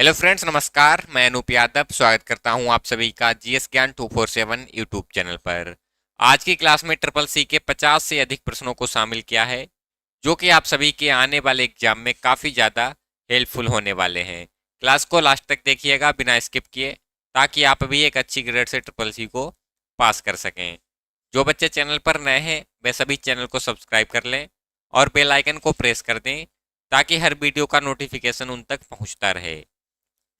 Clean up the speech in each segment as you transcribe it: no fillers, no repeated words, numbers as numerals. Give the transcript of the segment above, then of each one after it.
Hello friends, नमस्कार। मैं अनूप यादव स्वागत करता हूं आप सभी का जीएस ज्ञान 247 यूट्यूब चैनल पर। आज की क्लास में ट्रिपल सी के 50 से अधिक प्रश्नों को शामिल किया है, जो कि आप सभी के आने वाले एग्जाम में काफ़ी ज़्यादा हेल्पफुल होने वाले हैं। क्लास को लास्ट तक देखिएगा बिना स्किप किए, ताकि आप भी एक अच्छी ग्रेड से ट्रिपल सी को पास कर सकें। जो बच्चे चैनल पर नए हैं वे सभी चैनल को सब्सक्राइब कर लें और बेल आइकन को प्रेस कर दें, ताकि हर वीडियो का नोटिफिकेशन उन तक पहुंचता रहे।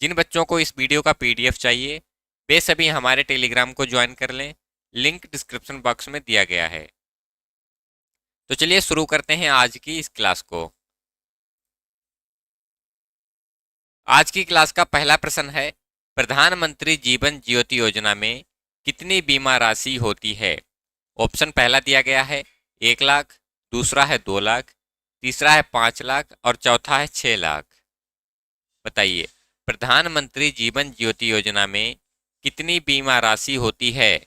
जिन बच्चों को इस वीडियो का पीडीएफ चाहिए वे सभी हमारे टेलीग्राम को ज्वाइन कर लें, लिंक डिस्क्रिप्शन बॉक्स में दिया गया है। तो चलिए शुरू करते हैं आज की इस क्लास को। आज की क्लास का पहला प्रश्न है, प्रधानमंत्री जीवन ज्योति योजना में कितनी बीमा राशि होती है? ऑप्शन पहला दिया गया है 1 लाख, दूसरा है 2 लाख, तीसरा है 5 लाख और चौथा है 6 लाख। बताइए, प्रधानमंत्री जीवन ज्योति योजना में कितनी बीमा राशि होती है?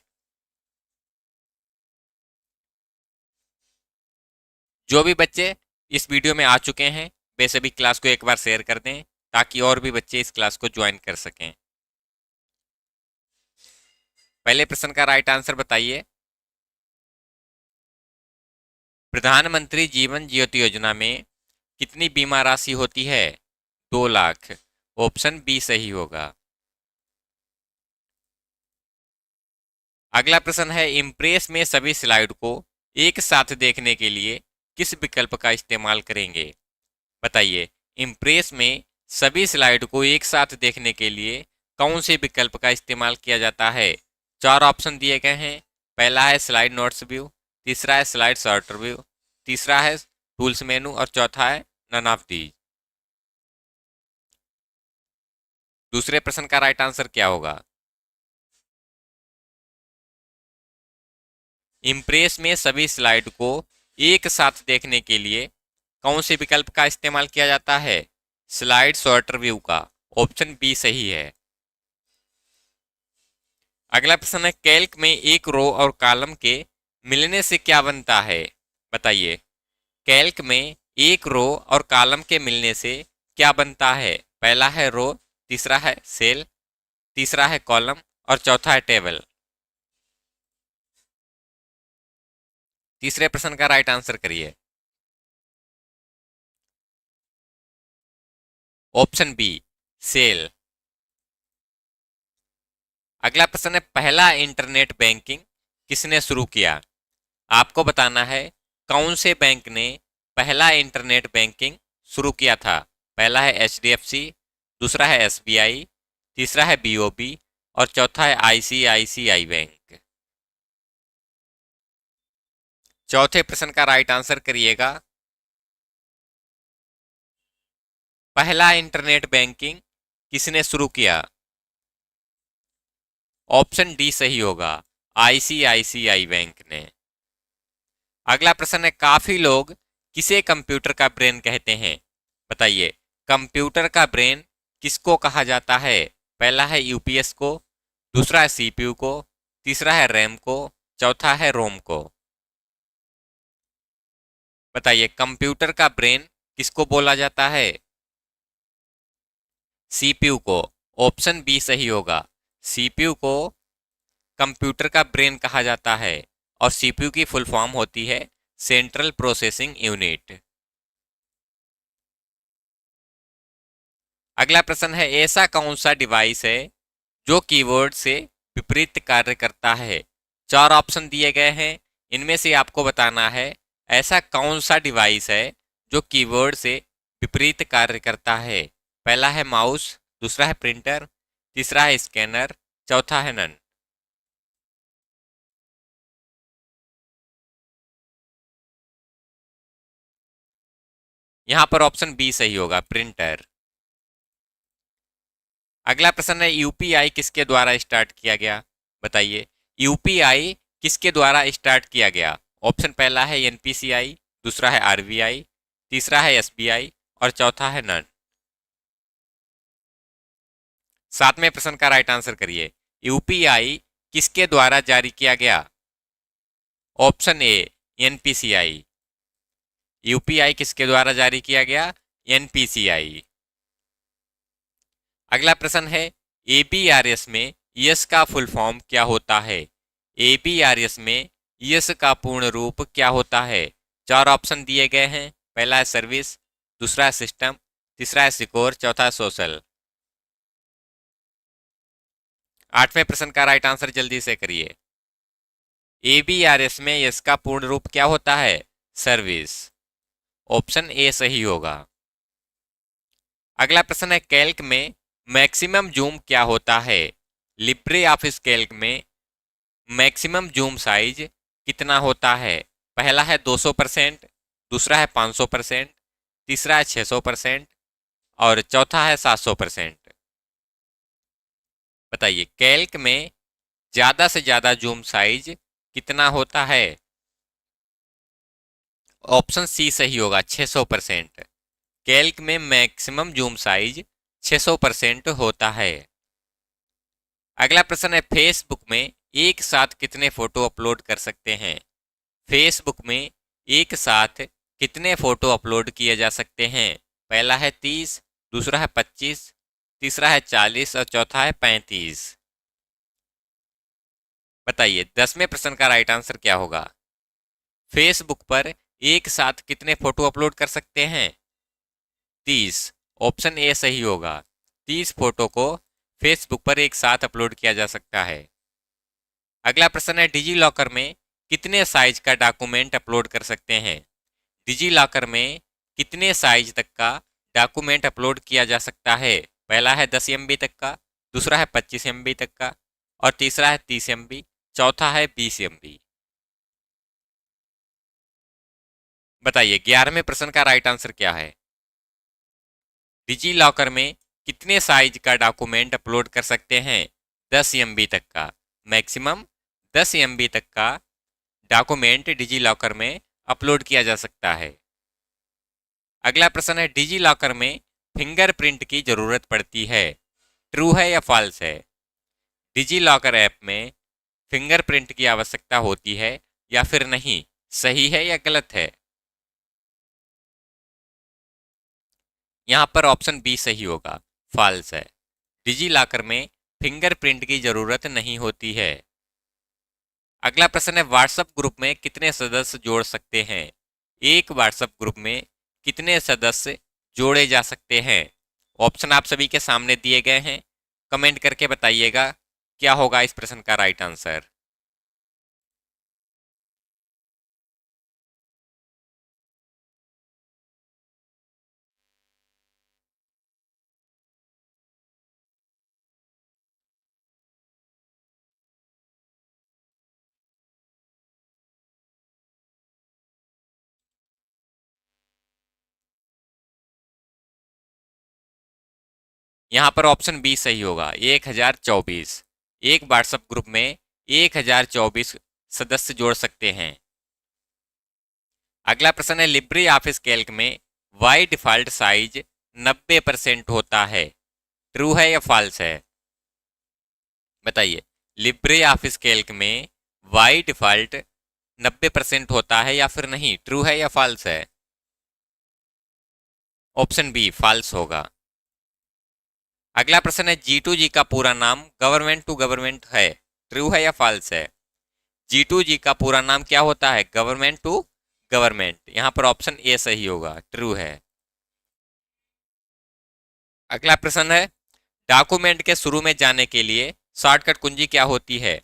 जो भी बच्चे इस वीडियो में आ चुके हैं वे सभी क्लास को एक बार शेयर कर दें, ताकि और भी बच्चे इस क्लास को ज्वाइन कर सकें। पहले प्रश्न का राइट आंसर बताइए। प्रधानमंत्री जीवन ज्योति योजना में कितनी बीमा राशि होती है? 2 लाख। ऑप्शन बी सही होगा। अगला प्रश्न है, इम्प्रेस में सभी स्लाइड को एक साथ देखने के लिए किस विकल्प का इस्तेमाल करेंगे? बताइए, इम्प्रेस में सभी स्लाइड को एक साथ देखने के लिए कौन से विकल्प का इस्तेमाल किया जाता है? 4 ऑप्शन दिए गए हैं। पहला है स्लाइड नोट्स व्यू, तीसरा है स्लाइड सॉर्टर व्यू, तीसरा है टूल्स मेनू और चौथा है नन ऑफ दीज। दूसरे प्रश्न का राइट आंसर क्या होगा? इम्प्रेस में सभी स्लाइड को एक साथ देखने के लिए कौन से विकल्प का इस्तेमाल किया जाता है? स्लाइड सॉर्टर व्यू का। ऑप्शन बी सही है। अगला प्रश्न है, कैल्क में एक रो और कॉलम के मिलने से क्या बनता है? बताइए, कैल्क में एक रो और कॉलम के मिलने से क्या बनता है? पहला है रो, तीसरा है सेल, तीसरा है कॉलम और चौथा है टेबल। तीसरे प्रश्न का राइट आंसर करिए। Option B cell. अगला प्रश्न है, पहला इंटरनेट बैंकिंग किसने शुरू किया? आपको बताना है कौन से बैंक ने पहला इंटरनेट बैंकिंग शुरू किया था। पहला है एचडीएफसी, दूसरा है एसबीआई, तीसरा है बीओबी और चौथा है आईसीआईसीआई बैंक। चौथे प्रश्न का राइट आंसर करिएगा। पहला इंटरनेट बैंकिंग किसने शुरू किया? ऑप्शन डी सही होगा, आईसीआईसीआई बैंक ने। अगला प्रश्न है, काफी लोग किसे कंप्यूटर का ब्रेन कहते हैं? बताइए, कंप्यूटर का ब्रेन किसको कहा जाता है? पहला है यूपीएस को, दूसरा है सीपीयू को, तीसरा है रैम को, चौथा है रोम को। बताइए, कंप्यूटर का ब्रेन किसको बोला जाता है? सीपीयू को। ऑप्शन बी सही होगा, सीपीयू को कंप्यूटर का ब्रेन कहा जाता है और सीपीयू की फुल फॉर्म होती है सेंट्रल प्रोसेसिंग यूनिट। अगला प्रश्न है, ऐसा कौन सा डिवाइस है जो कीबोर्ड से विपरीत कार्य करता है? 4 ऑप्शन दिए गए हैं, इनमें से आपको बताना है ऐसा कौन सा डिवाइस है जो कीबोर्ड से विपरीत कार्य करता है। पहला है माउस, दूसरा है प्रिंटर, तीसरा है स्कैनर, चौथा है नन। यहां पर ऑप्शन बी सही होगा, प्रिंटर। अगला प्रश्न है, यूपीआई किसके द्वारा स्टार्ट किया गया? बताइए, यूपीआई किसके द्वारा स्टार्ट किया गया? ऑप्शन पहला है एनपीसीआई, दूसरा है आरबीआई, तीसरा है एसबीआई और चौथा है नन। सातवें प्रश्न का राइट आंसर करिए। यूपीआई किसके द्वारा जारी किया गया? Option A NPCI. यूपीआई किसके द्वारा जारी किया गया? एनपीसीआई। अगला प्रश्न है एबीआरएस में यस का फुल फॉर्म क्या होता है। एबीआरएस में यस का पूर्ण रूप क्या होता है। चार ऑप्शन दिए गए हैं। पहला है सर्विस, दूसरा है सिस्टम, तीसरा है सिक्योर, चौथा है सोशल। आठवें प्रश्न का राइट आंसर जल्दी से करिए। एबीआरएस में यस का पूर्ण रूप क्या होता है। सर्विस। ऑप्शन ए सही होगा। अगला प्रश्न है कैल्क में मैक्सिमम जूम क्या होता है। लिब्रे ऑफिस कैल्क में मैक्सिमम जूम साइज कितना होता है। पहला है 200%, दूसरा है 500%, तीसरा है 600% और चौथा है 700%। बताइए कैल्क में ज्यादा से ज्यादा जूम साइज कितना होता है। ऑप्शन सी सही होगा, 600%। कैल्क में मैक्सिमम जूम साइज 600% होता है। अगला प्रश्न है फेसबुक में एक साथ कितने फोटो अपलोड कर सकते हैं। फेसबुक में एक साथ कितने फोटो अपलोड किए जा सकते हैं। पहला है 30, दूसरा है 25, तीसरा है 40 और चौथा है 35। बताइए 10वें प्रश्न का राइट आंसर क्या होगा। फेसबुक पर एक साथ कितने फोटो अपलोड कर सकते हैं। 30। ऑप्शन ए सही होगा। 30 फोटो को फेसबुक पर एक साथ अपलोड किया जा सकता है। अगला प्रश्न है डिजी लॉकर में कितने साइज का डॉक्यूमेंट अपलोड कर सकते हैं। डिजी लॉकर में कितने साइज तक का डॉक्यूमेंट अपलोड किया जा सकता है। पहला है 10 MB तक का, दूसरा है 25 MB तक का और तीसरा है 30 MB, चौथा है 20 MB। बताइए 11वें प्रश्न का राइट आंसर क्या है। डिजी लॉकर में कितने साइज का डॉक्यूमेंट अपलोड कर सकते हैं। 10 MB तक का। मैक्सिमम 10 MB तक का डॉक्यूमेंट डिजी लॉकर में अपलोड किया जा सकता है। अगला प्रश्न है डिजी लॉकर में फिंगरप्रिंट की जरूरत पड़ती है। ट्रू है या फॉल्स है। डिजी लॉकर ऐप में फिंगरप्रिंट की आवश्यकता होती है या फिर नहीं। सही है या गलत है। यहाँ पर ऑप्शन बी सही होगा, फॉल्स है। डिजी लॉकर में फिंगरप्रिंट की जरूरत नहीं होती है। अगला प्रश्न है व्हाट्सएप ग्रुप में कितने सदस्य जोड़ सकते हैं। एक व्हाट्सएप ग्रुप में कितने सदस्य जोड़े जा सकते हैं। ऑप्शन आप सभी के सामने दिए गए हैं। कमेंट करके बताइएगा क्या होगा इस प्रश्न का राइट आंसर। यहाँ पर ऑप्शन बी सही होगा, 1024। एक व्हाट्सएप ग्रुप में 1024 सदस्य जोड़ सकते हैं। अगला प्रश्न है लिब्रे ऑफिस कैल्क में वाई डिफॉल्ट साइज 90% होता है। ट्रू है या फॉल्स है। बताइए लिब्रे ऑफिस कैल्क में वाई डिफॉल्ट 90% होता है या फिर नहीं। ट्रू है या फॉल्स है। ऑप्शन बी फॉल्स होगा। अगला प्रश्न है G2G का पूरा नाम गवर्नमेंट टू गवर्नमेंट है। ट्रू है या फॉल्स है। G2G का पूरा नाम क्या होता है। Government to government. यहाँ पर ऑप्शन ए सही होगा, ट्रू है। अगला प्रश्न है डॉक्यूमेंट के शुरू में जाने के लिए शॉर्टकट कुंजी क्या होती है।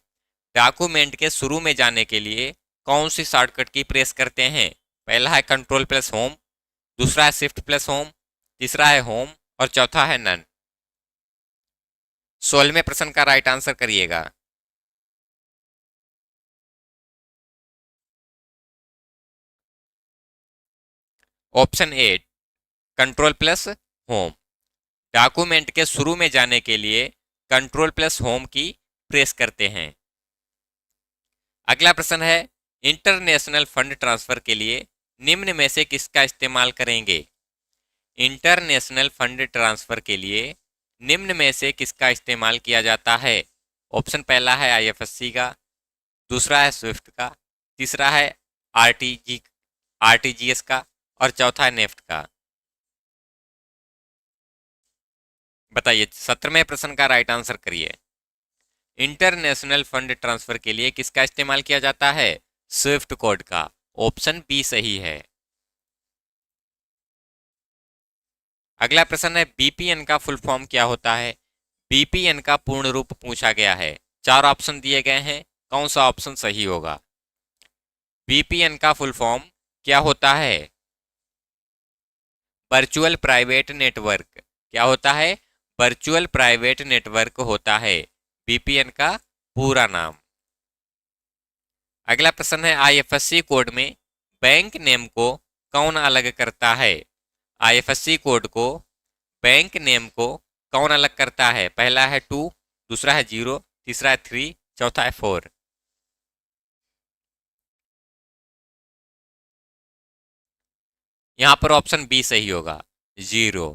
डॉक्यूमेंट के शुरू में जाने के लिए कौन सी शॉर्टकट की प्रेस करते हैं। पहला है कंट्रोल प्लस होम, दूसरा है शिफ्ट प्लस होम, तीसरा है होम और चौथा है नन। 16वें प्रश्न का राइट आंसर करिएगा। Option A control plus home. Document के शुरू में जाने के लिए कंट्रोल प्लस होम की प्रेस करते हैं। अगला प्रश्न है इंटरनेशनल फंड ट्रांसफर के लिए निम्न में से किसका इस्तेमाल करेंगे। इंटरनेशनल फंड ट्रांसफर के लिए निम्न में से किसका इस्तेमाल किया जाता है। ऑप्शन पहला है IFSC का, दूसरा है स्विफ्ट का, तीसरा है RTGS का और चौथा है नेफ्ट का। बताइए 17वें प्रश्न का राइट आंसर करिए। इंटरनेशनल फंड ट्रांसफर के लिए किसका इस्तेमाल किया जाता है? स्विफ्ट कोड का। ऑप्शन बी सही है। अगला प्रश्न है बीपीएन का फुल फॉर्म क्या होता है? बीपीएन का पूर्ण रूप पूछा गया है। 4 ऑप्शन दिए गए हैं, कौन सा ऑप्शन सही होगा? बीपीएन का फुल फॉर्म क्या होता है? Virtual private network. क्या होता है? वर्चुअल प्राइवेट नेटवर्क होता है बीपीएन का पूरा नाम। अगला प्रश्न है आईएफएससी कोड में बैंक नेम को कौन अलग करता है? आईएफएससी कोड को, बैंक नेम को कौन अलग करता है? पहला है 2, दूसरा है 0, तीसरा है 3, चौथा है 4। यहां पर ऑप्शन बी सही होगा, 0।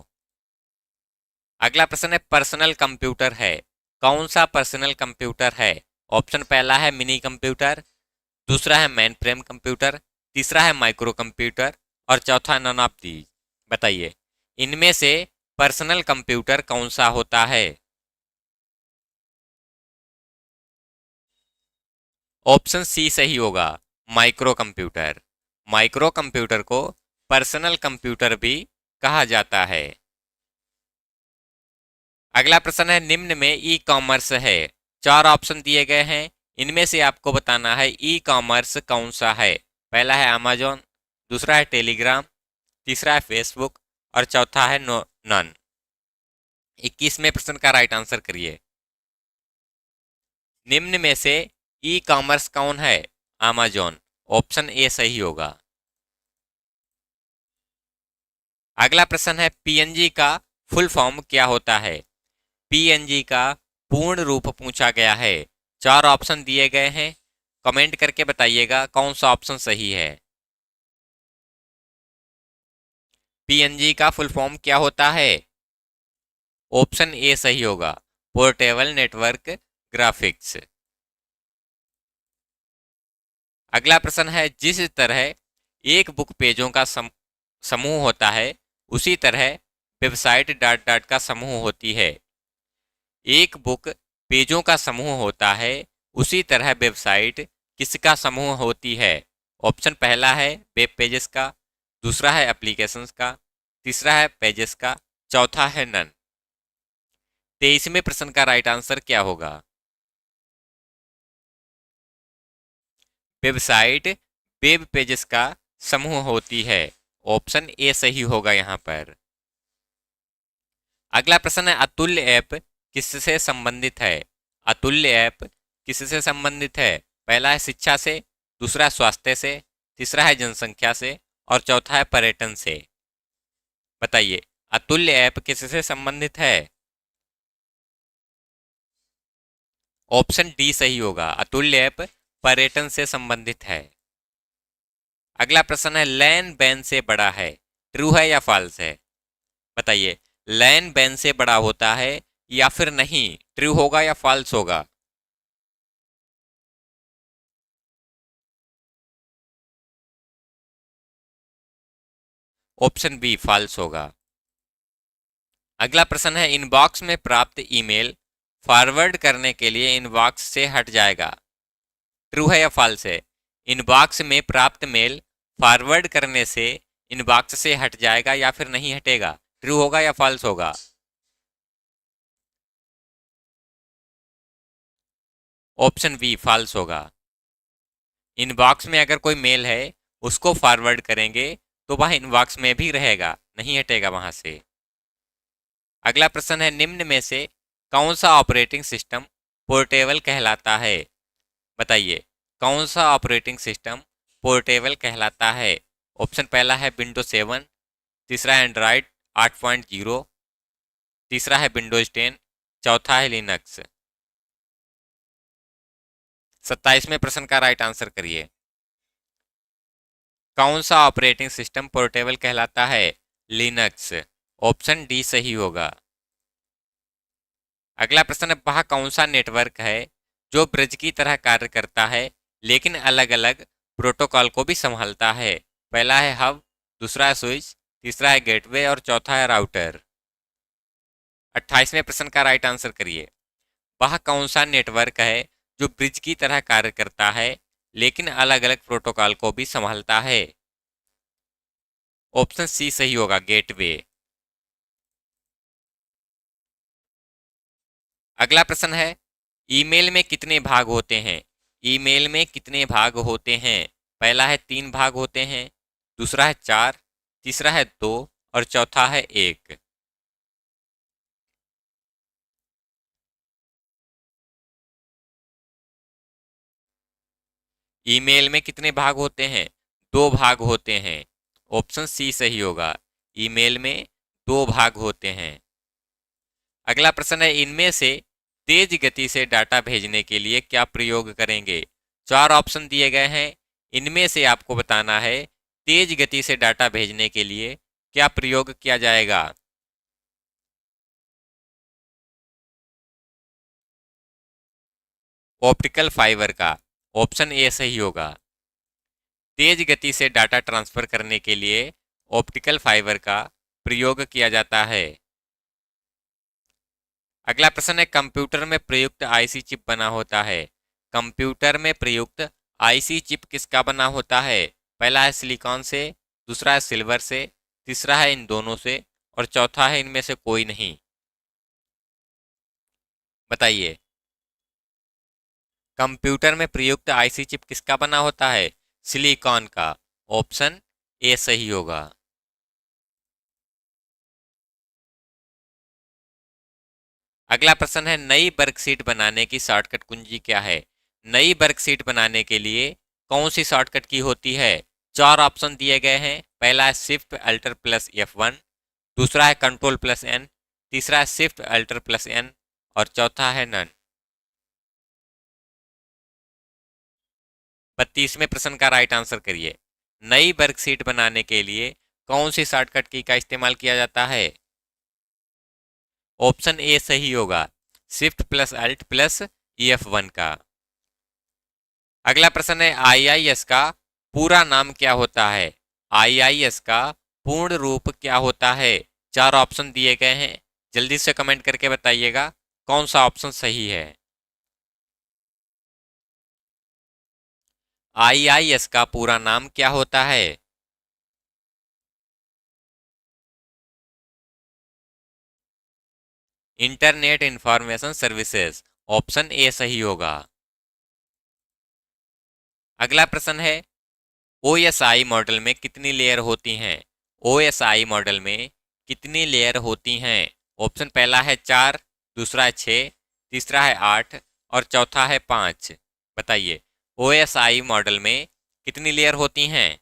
अगला प्रश्न है पर्सनल कंप्यूटर है, कौन सा पर्सनल कंप्यूटर है? ऑप्शन पहला है मिनी कंप्यूटर, दूसरा है मेन फ्रेम कंप्यूटर, तीसरा है माइक्रो कंप्यूटर और चौथा नन ऑफ दीज। बताइए इनमें से पर्सनल कंप्यूटर कौन सा होता है? ऑप्शन सी सही होगा, माइक्रो कंप्यूटर। माइक्रो कंप्यूटर को पर्सनल कंप्यूटर भी कहा जाता है। अगला प्रश्न है निम्न में ई कॉमर्स है, 4 ऑप्शन दिए गए हैं, इनमें से आपको बताना है ई कॉमर्स कौन सा है। पहला है अमेजोन, दूसरा है टेलीग्राम, तीसरा है फेसबुक और चौथा है नन। 21वें प्रश्न का राइट आंसर करिए। निम्न में से ई कॉमर्स कौन है? अमेजोन। ऑप्शन ए सही होगा। अगला प्रश्न है पीएनजी का फुल फॉर्म क्या होता है? पीएनजी का पूर्ण रूप पूछा गया है। 4 ऑप्शन दिए गए हैं, कमेंट करके बताइएगा कौन सा ऑप्शन सही है। पीएनजी का फुल फॉर्म क्या होता है? ऑप्शन ए सही होगा, पोर्टेबल नेटवर्क ग्राफिक्स। अगला प्रश्न है जिस तरह एक बुक पेजों का समूह होता है, उसी तरह वेबसाइट डॉट डॉट का समूह होती है। एक बुक पेजों का समूह होता है, उसी तरह वेबसाइट किसका समूह होती है? ऑप्शन पहला है वेब पेजेस का, दूसरा है एप्लीकेशंस का, तीसरा है पेजेस का, चौथा है नन। 23वें प्रश्न का राइट आंसर क्या होगा? वेबसाइट वेब पेजेस का समूह होती है। ऑप्शन ए सही होगा यहां पर। अगला प्रश्न है अतुल्य ऐप किससे संबंधित है? अतुल्य ऐप किससे संबंधित है? पहला है शिक्षा से, दूसरा स्वास्थ्य से, तीसरा है जनसंख्या से और चौथा है पर्यटन से। बताइए अतुल्य ऐप किससे संबंधित है? ऑप्शन डी सही होगा, अतुल्य ऐप पर्यटन से संबंधित है। अगला प्रश्न है लैन बैन से बड़ा है, ट्रू है या फॉल्स है? बताइए लैन बैन से बड़ा होता है या फिर नहीं, ट्रू होगा या फॉल्स होगा? ऑप्शन बी फॉल्स होगा। अगला प्रश्न है इनबॉक्स में प्राप्त ईमेल फॉरवर्ड करने के लिए इनबॉक्स से हट जाएगा, ट्रू है या फॉल्स है? इनबॉक्स में प्राप्त मेल फॉरवर्ड करने से इनबॉक्स से हट जाएगा या फिर नहीं हटेगा, ट्रू होगा या फॉल्स होगा? ऑप्शन बी फॉल्स होगा। इनबॉक्स में अगर कोई मेल है उसको फॉरवर्ड करेंगे तो वह इनबॉक्स में भी रहेगा, नहीं हटेगा वहां से। अगला प्रश्न है निम्न में से कौन सा ऑपरेटिंग सिस्टम पोर्टेबल कहलाता है? बताइए कौन सा ऑपरेटिंग सिस्टम पोर्टेबल कहलाता है? ऑप्शन पहला है विंडोज 7, तीसरा है एंड्रॉयड 8.0, तीसरा है विंडोज 10, चौथा है लिनक्स। 27वें प्रश्न का राइट आंसर करिए। कौन सा ऑपरेटिंग सिस्टम पोर्टेबल कहलाता है? लिनक्स। ऑप्शन डी सही होगा। अगला प्रश्न है वह कौन सा नेटवर्क है जो ब्रिज की तरह कार्य करता है लेकिन अलग अलग प्रोटोकॉल को भी संभालता है? पहला है हब, दूसरा है स्विच, तीसरा है गेटवे और चौथा है राउटर। 28वें प्रश्न का राइट आंसर करिए। वह कौन सा नेटवर्क है जो ब्रिज की तरह कार्य करता है लेकिन अलग अलग प्रोटोकॉल को भी संभालता है? ऑप्शन सी सही होगा, गेटवे। अगला प्रश्न है, ईमेल में कितने भाग होते हैं? ईमेल में कितने भाग होते हैं? पहला है 3 भाग होते हैं, दूसरा है 4, तीसरा है 2 और चौथा है 1। ईमेल में कितने भाग होते हैं? 2 भाग होते हैं। ऑप्शन सी सही होगा, ईमेल में 2 भाग होते हैं। अगला प्रश्न है, इनमें से तेज गति से डाटा भेजने के लिए क्या प्रयोग करेंगे? 4 ऑप्शन दिए गए हैं, इनमें से आपको बताना है तेज गति से डाटा भेजने के लिए क्या प्रयोग किया जाएगा। ऑप्टिकल फाइबर का। ऑप्शन ए सही होगा, तेज गति से डाटा ट्रांसफर करने के लिए ऑप्टिकल फाइबर का प्रयोग किया जाता है। अगला प्रश्न है, कंप्यूटर में प्रयुक्त आईसी चिप बना होता है। कंप्यूटर में प्रयुक्त आईसी चिप किसका बना होता है? पहला है सिलिकॉन से, दूसरा है सिल्वर से, तीसरा है इन दोनों से और चौथा है इनमें से कोई नहीं। बताइए, कंप्यूटर में प्रयुक्त आईसी चिप किसका बना होता है? सिलिकॉन का। ऑप्शन ए सही होगा। अगला प्रश्न है, नई वर्कशीट बनाने की शॉर्टकट कुंजी क्या है? नई वर्कशीट बनाने के लिए कौन सी शॉर्टकट की होती है? 4 ऑप्शन दिए गए हैं, पहला है शिफ्ट अल्टर प्लस F1, दूसरा है कंट्रोल प्लस एन, तीसरा है शिफ्ट अल्टर प्लस एन और चौथा है नन। 32वें प्रश्न का राइट आंसर करिए। नई वर्कशीट बनाने के लिए कौन सी शॉर्टकट की का इस्तेमाल किया जाता है? ऑप्शन ए सही होगा, shift plus alt plus F1 का। अगला प्रश्न है, आईआईएस का पूरा नाम क्या होता है? आईआईएस का पूर्ण रूप क्या होता है? 4 ऑप्शन दिए गए हैं, जल्दी से कमेंट करके बताइएगा कौन सा ऑप्शन सही है। आईआईएस का पूरा नाम क्या होता है? Internet information services. Option A सही होगा। अगला प्रश्न है, ओएसआई मॉडल में कितनी लेयर होती हैं? ओएसआई मॉडल में कितनी लेयर होती हैं? ऑप्शन पहला है 4, दूसरा है 6, तीसरा है 8 और चौथा है 5। बताइए, ओएसआई मॉडल में कितनी लेयर होती हैं?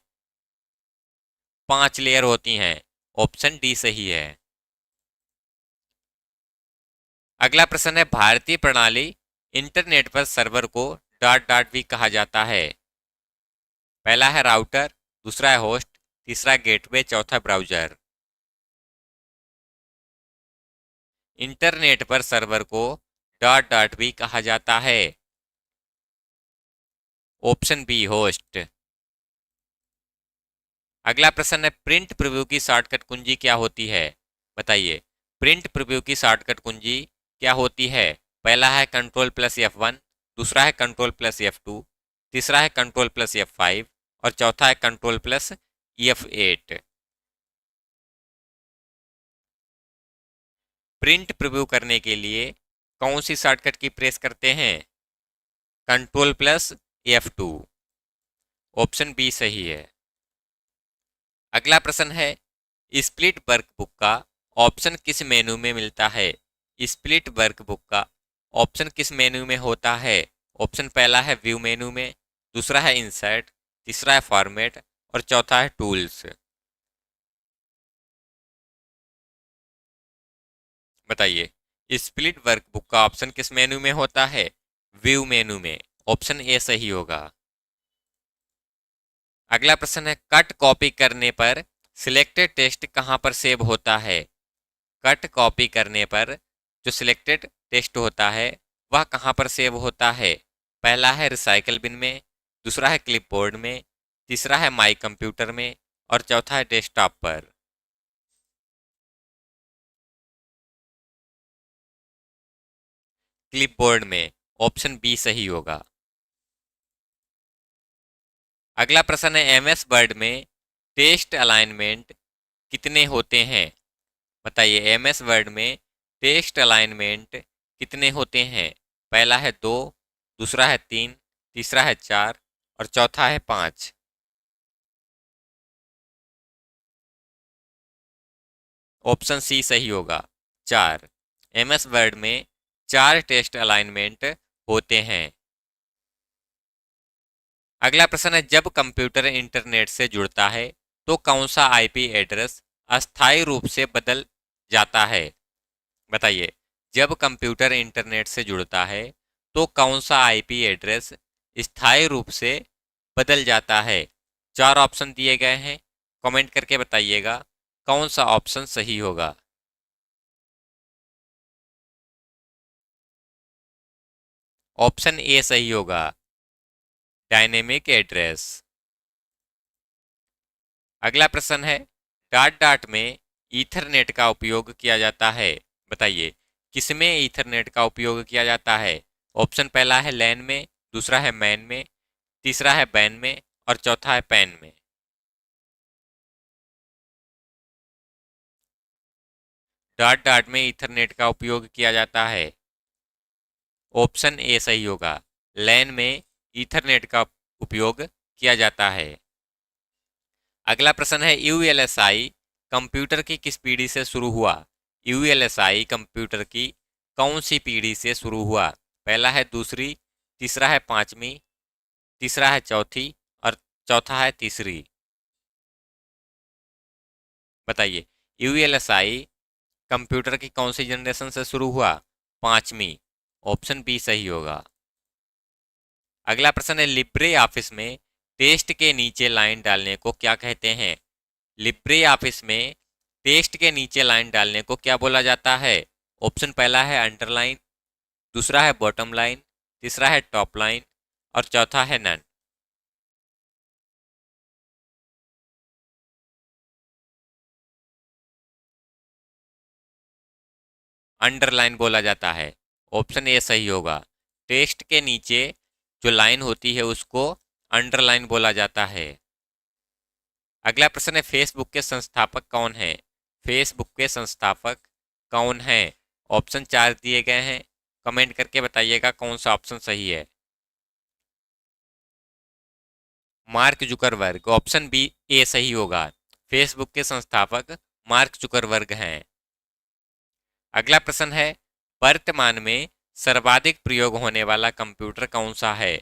5 लेयर होती हैं। ऑप्शन डी सही है। अगला प्रश्न है, भारतीय प्रणाली इंटरनेट पर सर्वर को डॉट डॉट भी कहा जाता है। पहला है राउटर, दूसरा है होस्ट, तीसरा गेटवे, चौथा ब्राउजर। इंटरनेट पर सर्वर को डॉट डॉट भी कहा जाता है। Option B host. अगला प्रश्न है, प्रिंट प्रीव्यू की शॉर्टकट कुंजी क्या होती है? बताइए, प्रिंट प्रीव्यू की शॉर्टकट कुंजी क्या होती है? पहला है कंट्रोल प्लस F1, दूसरा है कंट्रोल प्लस F2, तीसरा है कंट्रोल प्लस F5 और चौथा है control plus F8। Print preview करने के लिए कौन सी शॉर्टकट की प्रेस करते हैं? Control plus F2। Option B सही है। अगला प्रश्न है, स्प्लिट वर्कबुक का ऑप्शन किस मेनू में मिलता है? स्प्लिट वर्कबुक का ऑप्शन किस मेनू में होता है? ऑप्शन पहला है व्यू मेनू में, दूसरा है इंसर्ट, तीसरा है फॉर्मेट और चौथा है टूल्स। बताइए, स्प्लिट वर्कबुक का ऑप्शन किस मेनू में होता है? व्यू मेनू में। ऑप्शन ए सही होगा। अगला प्रश्न है, कट कॉपी करने पर सिलेक्टेड टेक्स्ट कहाँ पर सेव होता है? कट कॉपी करने पर जो सिलेक्टेड टेक्स्ट होता है वह कहाँ पर सेव होता है? पहला है रिसाइकल बिन में, दूसरा है क्लिपबोर्ड में, तीसरा है माई कंप्यूटर में और चौथा है डेस्कटॉप पर। क्लिपबोर्ड में। ऑप्शन बी सही होगा। अगला प्रश्न है एमएस वर्ड में टेक्स्ट अलाइनमेंट कितने होते हैं? बताइए, एमएस वर्ड में टेक्स्ट अलाइनमेंट कितने होते हैं? पहला है 2, दूसरा है 3, तीसरा है 4 और चौथा है 5। ऑप्शन सी सही होगा, 4। एमएस वर्ड में 4 टेक्स्ट अलाइनमेंट होते हैं। अगला प्रश्न है जब कंप्यूटर इंटरनेट से जुड़ता है तो कौन सा आईपी एड्रेस अस्थायी रूप से बदल जाता है? बताइए, जब कंप्यूटर इंटरनेट से जुड़ता है तो कौन सा आईपी एड्रेस स्थायी रूप से बदल जाता है? 4 ऑप्शन दिए गए हैं, कमेंट करके बताइएगा कौन सा ऑप्शन सही होगा। ऑप्शन ए सही होगा, डायनेमिक एड्रेस। अगला प्रश्न है डॉट डॉट में ईथरनेट का उपयोग किया जाता है। बताइए, किसमें ईथरनेट का उपयोग किया जाता है? ऑप्शन पहला है लैन में, दूसरा है मैन में, तीसरा है बैन में और चौथा है पैन में। डॉट डॉट में ईथरनेट का उपयोग किया जाता है। ऑप्शन ए सही होगा, लैन में ईथरनेट का उपयोग किया जाता है। अगला प्रश्न है यूएलएसआई कंप्यूटर की किस पीढ़ी से शुरू हुआ? यूएलएसआई कंप्यूटर की कौन सी पीढ़ी से शुरू हुआ? पहला है दूसरी, तीसरा है पांचवी, तीसरा है चौथी और चौथा है तीसरी। बताइए, यूएलएसआई कंप्यूटर की कौन सी जनरेशन से शुरू हुआ? पांचवी। ऑप्शन बी सही होगा। अगला प्रश्न है लिब्रे ऑफिस में टेक्स्ट के नीचे लाइन डालने को क्या कहते हैं? लिब्रे ऑफिस में टेक्स्ट के नीचे लाइन डालने को क्या बोला जाता है? ऑप्शन पहला है अंडरलाइन, दूसरा है बॉटम लाइन, तीसरा है टॉप लाइन और चौथा है नन। अंडरलाइन बोला जाता है। ऑप्शन ए सही होगा, टेक्स्ट के नीचे जो लाइन होती है उसको अंडरलाइन बोला जाता है। अगला प्रश्न है फेसबुक के संस्थापक कौन है? फेसबुक के संस्थापक कौन है? ऑप्शन 4 दिए गए हैं, कमेंट करके बताइएगा कौन सा ऑप्शन सही है। Mark Zuckerberg. ऑप्शन बी ए सही होगा, फेसबुक के संस्थापक मार्क जुकरबर्ग हैं। अगला प्रश्न है वर्तमान में सर्वाधिक प्रयोग होने वाला कंप्यूटर कौन सा है?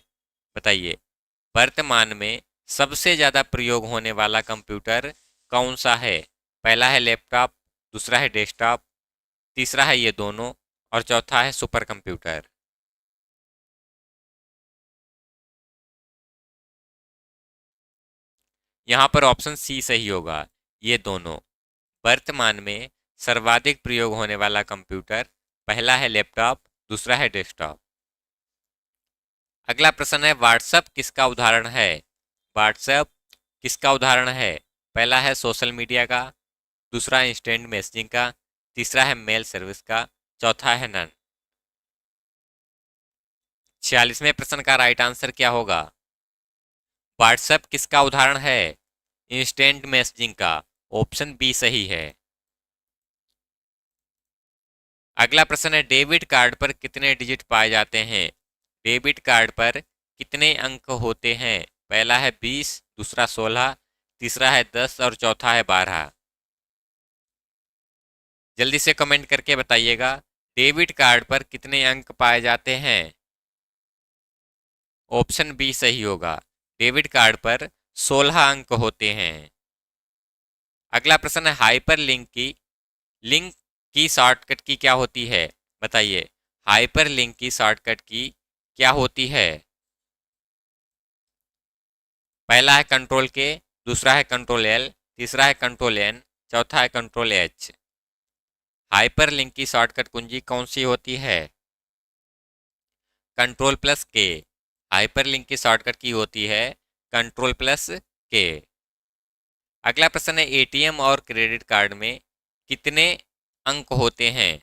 बताइए, वर्तमान में सबसे ज़्यादा प्रयोग होने वाला कंप्यूटर कौन सा है? पहला है लैपटॉप, दूसरा है डेस्कटॉप, तीसरा है ये दोनों और चौथा है सुपर कंप्यूटर। यहाँ पर ऑप्शन सी सही होगा, ये दोनों। वर्तमान में सर्वाधिक प्रयोग होने वाला कंप्यूटर पहला है लैपटॉप, दूसरा है डेस्कटॉप। अगला प्रश्न है व्हाट्सएप किसका उदाहरण है? व्हाट्सएप किसका उदाहरण है? पहला है सोशल मीडिया का, दूसरा इंस्टेंट मैसेजिंग का, तीसरा है मेल सर्विस का, चौथा है नन। 46वें प्रश्न का राइट आंसर क्या होगा? व्हाट्सएप किसका उदाहरण है? इंस्टेंट मैसेजिंग का। ऑप्शन बी सही है। अगला प्रश्न है डेबिट कार्ड पर कितने डिजिट पाए जाते हैं? डेबिट कार्ड पर कितने अंक होते हैं? पहला है 20, दूसरा 16, तीसरा है 10 और चौथा है 12। जल्दी से कमेंट करके बताइएगा डेबिट कार्ड पर कितने अंक पाए जाते हैं। ऑप्शन बी सही होगा, डेबिट कार्ड पर 16 अंक होते हैं। अगला प्रश्न है हाइपर लिंक की शॉर्टकट की क्या होती है? बताइए, हाइपर लिंक की शॉर्टकट की क्या होती है? पहला है कंट्रोल के, दूसरा है कंट्रोल एल, तीसरा है कंट्रोल एन, चौथा है कंट्रोल एच। हाइपर लिंक की शॉर्टकट कुंजी कौन सी होती है? कंट्रोल प्लस के। हाइपर लिंक की शॉर्टकट की होती है कंट्रोल प्लस के। अगला प्रश्न है एटीएम और क्रेडिट कार्ड में कितने अंक होते हैं?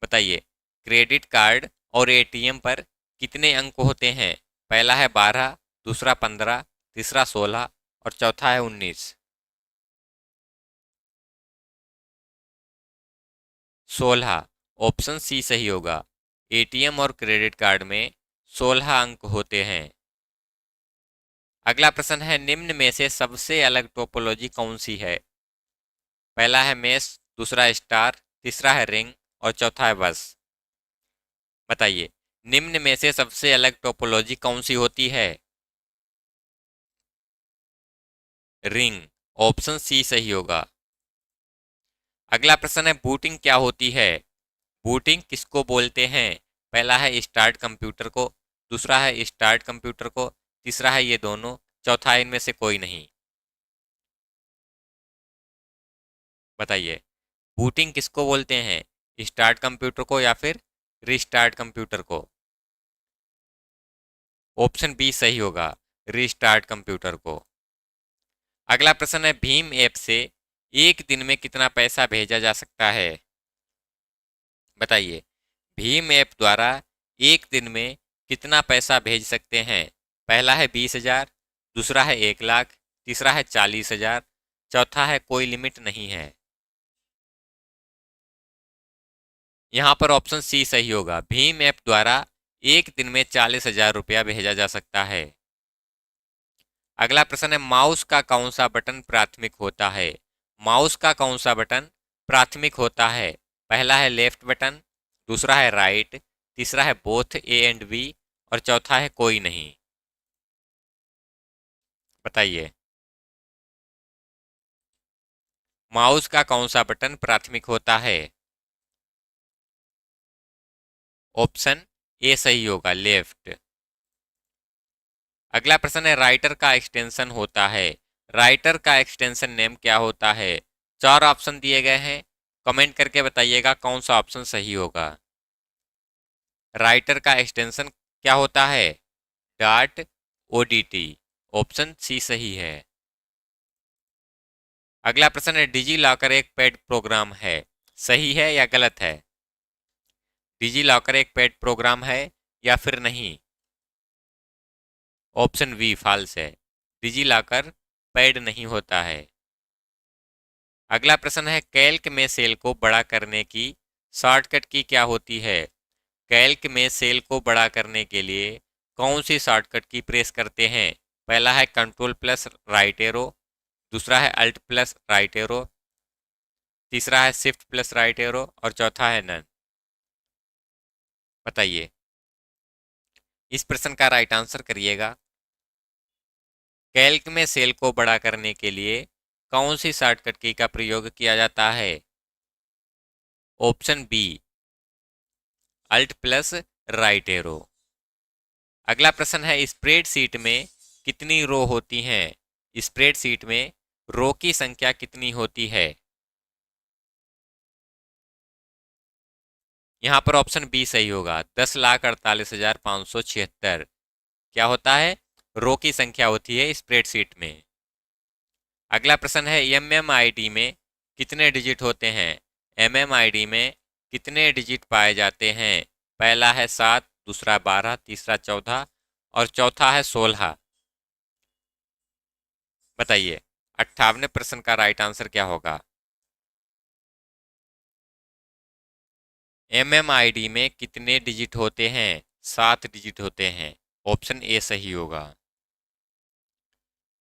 बताइए, क्रेडिट कार्ड और एटीएम पर कितने अंक होते हैं? पहला है 12, दूसरा 15, तीसरा 16 और चौथा है 19। 16। ऑप्शन सी सही होगा। एटीएम और क्रेडिट कार्ड में 16 अंक होते हैं। अगला प्रश्न है, निम्न में से सबसे अलग टोपोलॉजी कौन सी है? पहला है मेष, दूसरा स्टार, तीसरा है रिंग और चौथा है बस। बताइए, निम्न में से सबसे अलग टोपोलॉजी कौन सी होती है? रिंग। ऑप्शन सी सही होगा। अगला प्रश्न है, बूटिंग क्या होती है? बूटिंग किसको बोलते हैं? पहला है स्टार्ट कंप्यूटर को, दूसरा है स्टार्ट कंप्यूटर को, तीसरा है ये दोनों, चौथा है इनमें से कोई नहीं। बताइए, बूटिंग किसको बोलते हैं? स्टार्ट कंप्यूटर को या फिर रीस्टार्ट कंप्यूटर को? ऑप्शन बी सही होगा, रीस्टार्ट कंप्यूटर को। अगला प्रश्न है, भीम ऐप से एक दिन में कितना पैसा भेजा जा सकता है? बताइए, भीम ऐप द्वारा एक दिन में कितना पैसा भेज सकते हैं? पहला है 20,000, दूसरा है 1,00,000, तीसरा है 40,000, चौथा है कोई लिमिट नहीं है। यहाँ पर ऑप्शन सी सही होगा, भीम ऐप द्वारा एक दिन में 40,000 रुपया भेजा जा सकता है। अगला प्रश्न है, माउस का कौन सा बटन प्राथमिक होता है? माउस का कौन सा बटन प्राथमिक होता है? पहला है लेफ्ट बटन, दूसरा है राइट, तीसरा है बोथ ए एंड बी और चौथा है कोई नहीं। बताइए, माउस का कौन सा बटन प्राथमिक होता है? ऑप्शन ए सही होगा, लेफ्ट। अगला प्रश्न है, राइटर का एक्सटेंशन होता है। राइटर का एक्सटेंशन नेम क्या होता है? चार ऑप्शन दिए गए हैं, कमेंट करके बताइएगा कौन सा ऑप्शन सही होगा। राइटर का एक्सटेंशन क्या होता है? Dot ODT. ऑप्शन सी सही है। अगला प्रश्न है, डिजी लॉकर एक पेड प्रोग्राम है, सही है या गलत है? डिजी लॉकर एक पेड प्रोग्राम है या फिर नहीं? ऑप्शन बी फॉल्स है, डिजी लॉकर पेड नहीं होता है। अगला प्रश्न है, कैल्क में सेल को बड़ा करने की शॉर्टकट की क्या होती है? कैल्क में सेल को बड़ा करने के लिए कौन सी शॉर्टकट की प्रेस करते हैं? पहला है कंट्रोल प्लस राइट एरो, दूसरा है अल्ट प्लस राइट एरो, तीसरा है शिफ्ट प्लस राइट एरो और चौथा है नन। बताइए, इस प्रश्न का राइट आंसर करिएगा। कैल्क में सेल को बड़ा करने के लिए कौन सी शॉर्टकट की का प्रयोग किया जाता है? Option B alt plus right arrow. अगला प्रश्न है, स्प्रेडशीट में कितनी रो होती हैं? स्प्रेडशीट में रो की संख्या कितनी होती है? यहाँ पर ऑप्शन बी सही होगा, 10,48,576। क्या होता है? रो की संख्या होती है स्प्रेडशीट में। अगला प्रश्न है, एमएमआईडी में कितने डिजिट होते हैं? एमएमआईडी में कितने डिजिट पाए जाते हैं? पहला है 7, दूसरा 12, तीसरा 14 और चौथा है 16। बताइए, 58वें प्रश्न का राइट आंसर क्या होगा? एमएमआईडी में कितने डिजिट होते हैं? 7 डिजिट होते हैं। ऑप्शन ए सही होगा।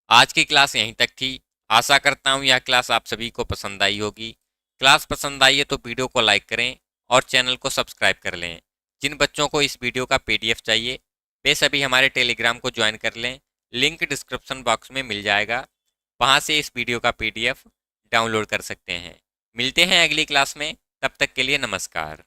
आज की क्लास यहीं तक थी। आशा करता हूँ यह क्लास आप सभी को पसंद आई होगी। क्लास पसंद आई है तो वीडियो को लाइक करें और चैनल को सब्सक्राइब कर लें। जिन बच्चों को इस वीडियो का पीडीएफ चाहिए वे सभी हमारे टेलीग्राम को ज्वाइन कर लें। लिंक डिस्क्रिप्शन बॉक्स में मिल जाएगा, वहाँ से इस वीडियो का पीडीएफ डाउनलोड कर सकते हैं। मिलते हैं अगली क्लास में, तब तक के लिए नमस्कार।